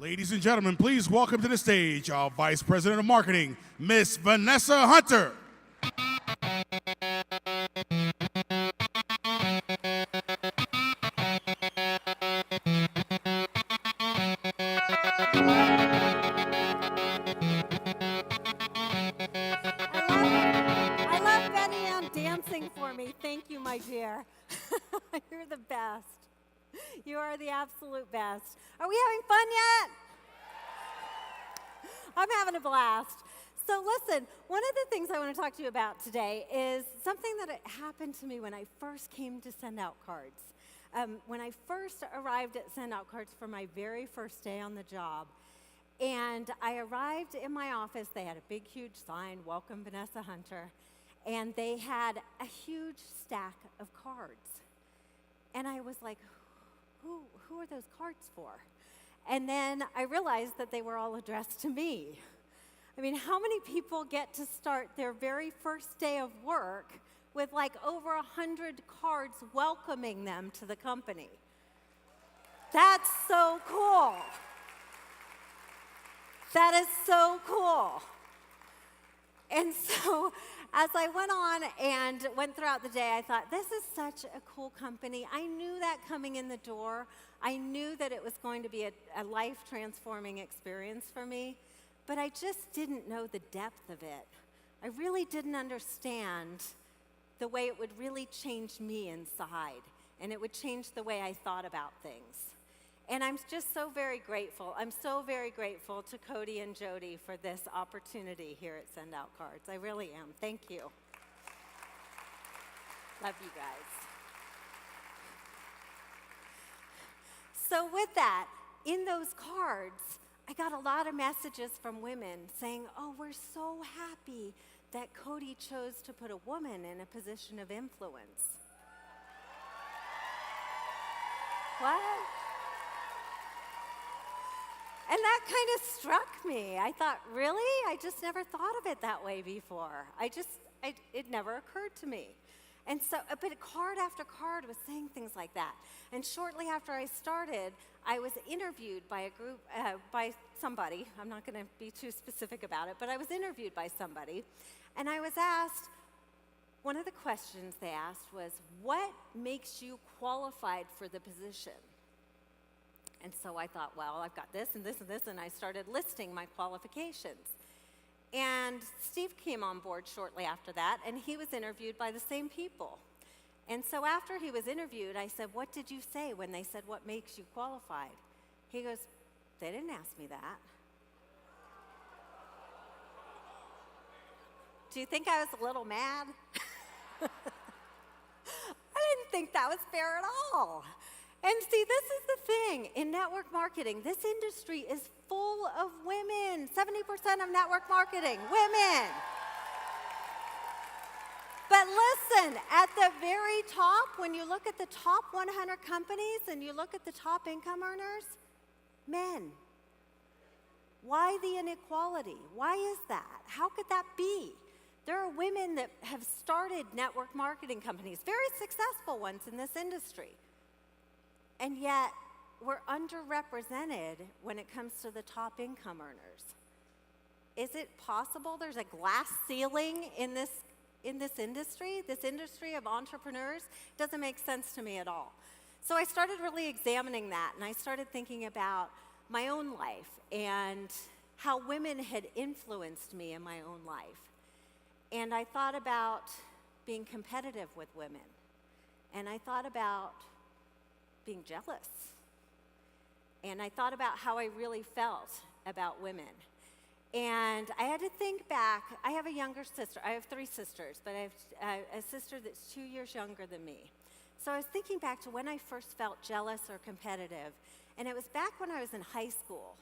Ladies and gentlemen, please welcome to the stage our Vice President of Marketing, Miss Vanessa Hunter. I love Betty Ann dancing for me. Thank you, my dear. You're the best. You are the absolute best. Are we having fun yet? I'm having a blast. So listen, one of the things I want to talk to you about today is something that happened to me when I first came to SendOutCards. When I first arrived at SendOutCards for my very first day on the job, and I arrived in my office, they had a big, huge sign, "Welcome, Vanessa Hunter," and they had a huge stack of cards. And I was like, who are those cards for? And then I realized that they were all addressed to me. I mean, how many people get to start their very first day of work with like over 100 cards welcoming them to the company? That's so cool. That is so cool. And so as I went on and went throughout the day, I thought, this is such a cool company. I knew that coming in the door. I knew that it was going to be a life-transforming experience for me, but I just didn't know the depth of it. I really didn't understand the way it would really change me inside, and it would change the way I thought about things. And I'm just so very grateful. I'm so very grateful to Cody and Jody for this opportunity here at SendOutCards. I really am. Thank you. Love you guys. So with that, in those cards, I got a lot of messages from women saying, "Oh, we're so happy that Cody chose to put a woman in a position of influence." What? And that kind of struck me. I thought, really? I just never thought of it that way before. It never occurred to me. And so, but card after card was saying things like that. And shortly after I started, I was interviewed by a group, by somebody. I'm not going to be too specific about it, but I was interviewed by somebody. And I was asked, one of the questions they asked was, what makes you qualified for the position? And so I thought, well, I've got this and this and this, and I started listing my qualifications. And Steve came on board shortly after that, and he was interviewed by the same people. And so after he was interviewed, I said, what did you say when they said, what makes you qualified? He goes, they didn't ask me that. Do you think I was a little mad? I didn't think that was fair at all. And see, this is the thing. In network marketing, this industry is full of women. 70% of network marketing, women. But listen, at the very top, when you look at the top 100 companies and you look at the top income earners, men. Why the inequality? Why is that? How could that be? There are women that have started network marketing companies, very successful ones in this industry. And yet, we're underrepresented when it comes to the top income earners. Is it possible there's a glass ceiling in this industry of entrepreneurs? Doesn't make sense to me at all. So I started really examining that, and I started thinking about my own life and how women had influenced me in my own life. And I thought about being competitive with women. And I thought about being jealous. And I thought about how I really felt about women. And I had to think back. I have a younger sister. I have 3 sisters, but I have a sister that's 2 years younger than me. So I was thinking back to when I first felt jealous or competitive. And it was back when I was in high school.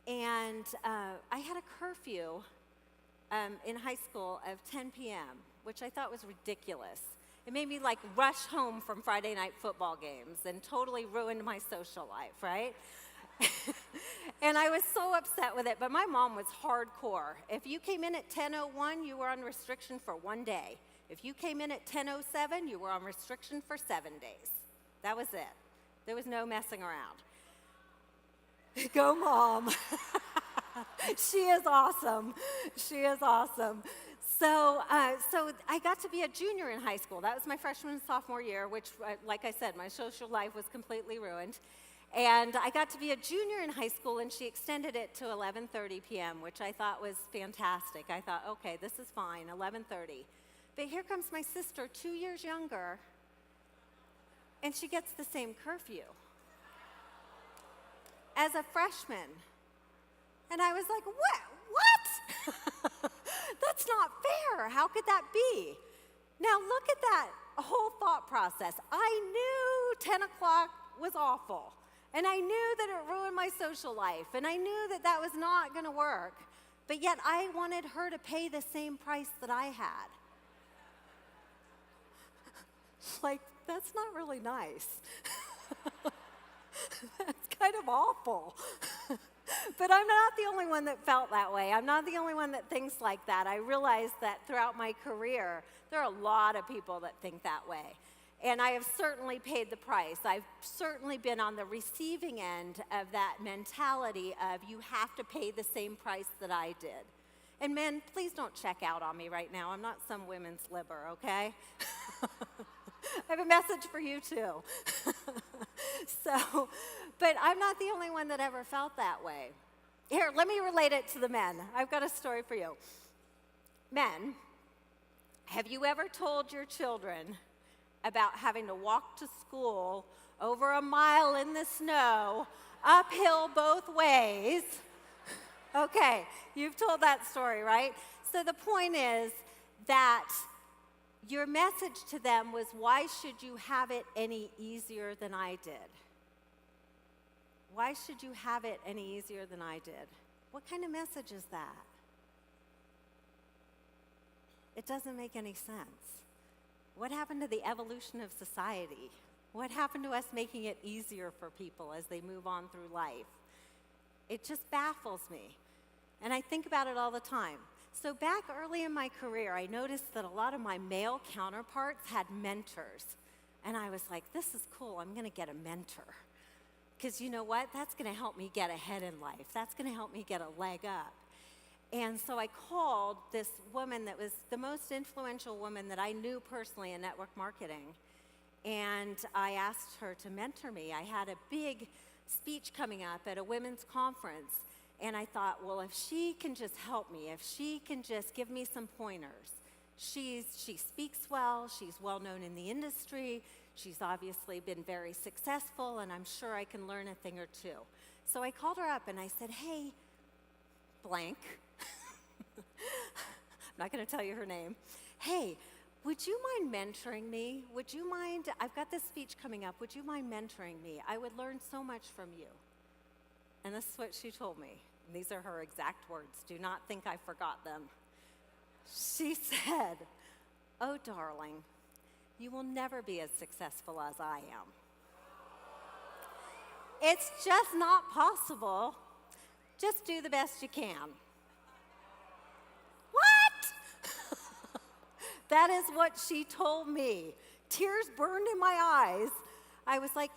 And I had a curfew in high school of 10 p.m., which I thought was ridiculous. It made me like rush home from Friday night football games and totally ruined my social life, right? And I was so upset with it, but my mom was hardcore. If you came in at 10:01, you were on restriction for 1 day. If you came in at 10:07, you were on restriction for 7 days. That was it. There was no messing around. Go, Mom. She is awesome. She is awesome. So I got to be a junior in high school. That was my freshman and sophomore year, which, like I said, my social life was completely ruined. And I got to be a junior in high school, and she extended it to 11:30 p.m., which I thought was fantastic. I thought, okay, this is fine, 11:30. But here comes my sister, 2 years younger, and she gets the same curfew as a freshman. And I was like, what? That's not fair. How could that be? Now look at that whole thought process. I knew 10 o'clock was awful. And I knew that it ruined my social life. And I knew that that was not going to work. But yet I wanted her to pay the same price that I had. Like, that's not really nice. That's kind of awful. But I'm not the only one that felt that way. I'm not the only one that thinks like that. I realized that throughout my career, there are a lot of people that think that way. And I have certainly paid the price. I've certainly been on the receiving end of that mentality of you have to pay the same price that I did. And men, please don't check out on me right now. I'm not some women's libber, okay? I have a message for you too. But I'm not the only one that ever felt that way. Here, let me relate it to the men. I've got a story for you. Men, have you ever told your children about having to walk to school over a mile in the snow, uphill both ways? Okay, you've told that story, right? So the point is that your message to them was, why should you have it any easier than I did? Why should you have it any easier than I did? What kind of message is that? It doesn't make any sense. What happened to the evolution of society? What happened to us making it easier for people as they move on through life? It just baffles me. And I think about it all the time. So back early in my career, I noticed that a lot of my male counterparts had mentors. And I was like, this is cool, I'm gonna get a mentor. Because you know what? That's going to help me get ahead in life. That's going to help me get a leg up. And so I called this woman that was the most influential woman that I knew personally in network marketing. And I asked her to mentor me. I had a big speech coming up at a women's conference. And I thought, well, if she can just help me, if she can just give me some pointers. She speaks well. She's well known in the industry. She's obviously been very successful, and I'm sure I can learn a thing or two. So I called her up and I said, hey, blank. I'm not going to tell you her name. Hey, would you mind mentoring me? Would you mind, I've got this speech coming up. Would you mind mentoring me? I would learn so much from you. And this is what she told me. And these are her exact words. Do not think I forgot them. She said, oh, darling, you will never be as successful as I am. It's just not possible. Just do the best you can. What? That is what she told me. Tears burned in my eyes. I was like,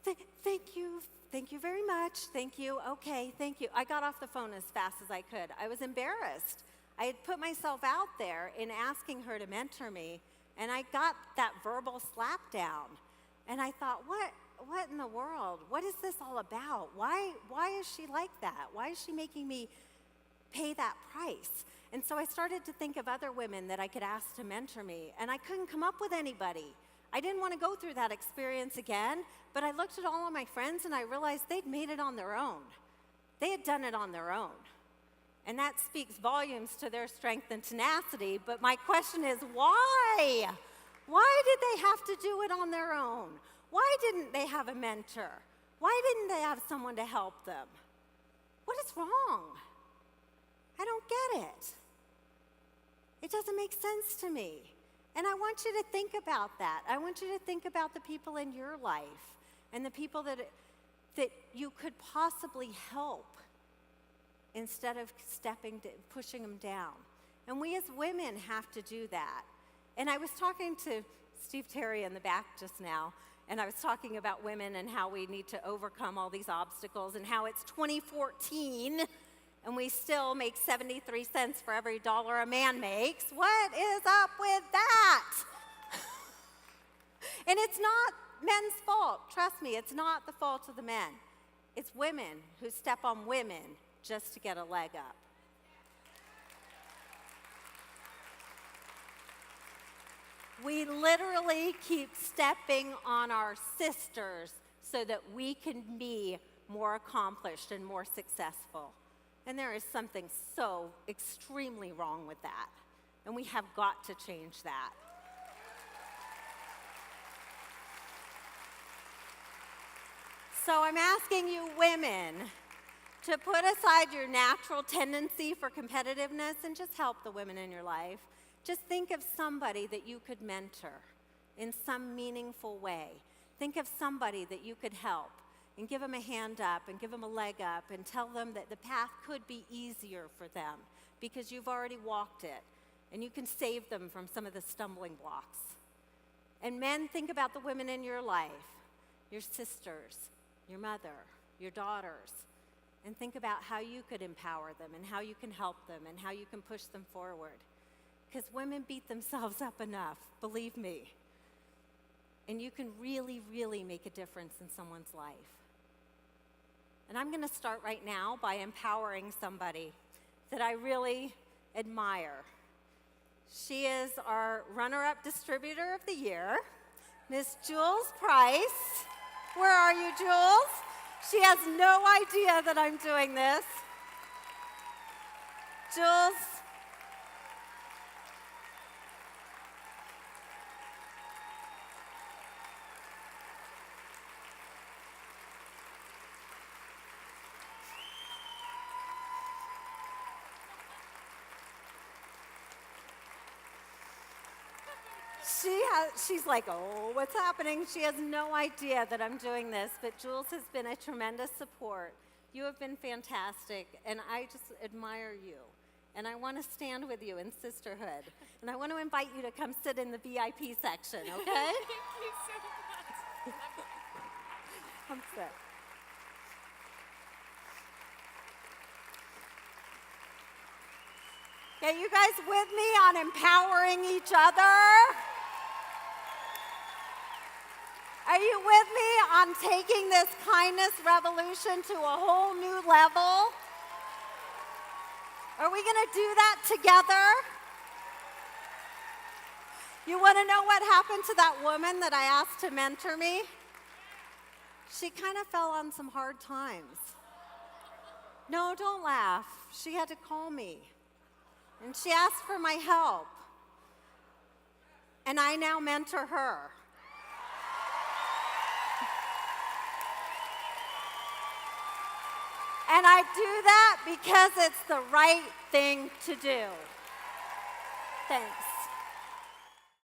thank you very much. Thank you. Okay, thank you. I got off the phone as fast as I could. I was embarrassed. I had put myself out there in asking her to mentor me. And I got that verbal slap down. And I thought, what in the world? What is this all about? Why is she like that? Why is she making me pay that price? And so I started to think of other women that I could ask to mentor me. And I couldn't come up with anybody. I didn't want to go through that experience again. But I looked at all of my friends and I realized they'd made it on their own. They had done it on their own. And that speaks volumes to their strength and tenacity. But my question is, why? Why did they have to do it on their own? Why didn't they have a mentor? Why didn't they have someone to help them? What is wrong? I don't get it. It doesn't make sense to me. And I want you to think about that. I want you to think about the people in your life and the people that you could possibly help, instead of pushing them down. And we as women have to do that. And I was talking to Steve Terry in the back just now, and I was talking about women and how we need to overcome all these obstacles and how it's 2014 and we still make 73 cents for every dollar a man makes. What is up with that? And it's not men's fault. Trust me, it's not the fault of the men. It's women who step on women just to get a leg up. We literally keep stepping on our sisters so that we can be more accomplished and more successful. And there is something so extremely wrong with that. And we have got to change that. So I'm asking you women to put aside your natural tendency for competitiveness and just help the women in your life. Just think of somebody that you could mentor in some meaningful way. Think of somebody that you could help and give them a hand up and give them a leg up and tell them that the path could be easier for them because you've already walked it and you can save them from some of the stumbling blocks. And men, think about the women in your life, your sisters, your mother, your daughters, and think about how you could empower them and how you can help them and how you can push them forward. Because women beat themselves up enough, believe me. And you can really, really make a difference in someone's life. And I'm going to start right now by empowering somebody that I really admire. She is our runner-up distributor of the year, Miss Jules Price. Where are you, Jules? She has no idea that I'm doing this. Jules. She's like, oh, what's happening? She has no idea that I'm doing this, but Jules has been a tremendous support. You have been fantastic, and I just admire you. And I want to stand with you in sisterhood. And I want to invite you to come sit in the VIP section, okay? Thank you so much. Come sit. Okay, you guys with me on empowering each other? Are you with me on taking this kindness revolution to a whole new level? Are we going to do that together? You want to know what happened to that woman that I asked to mentor me? She kind of fell on some hard times. No, don't laugh. She had to call me. And she asked for my help. And I now mentor her. And I do that because it's the right thing to do. Thanks.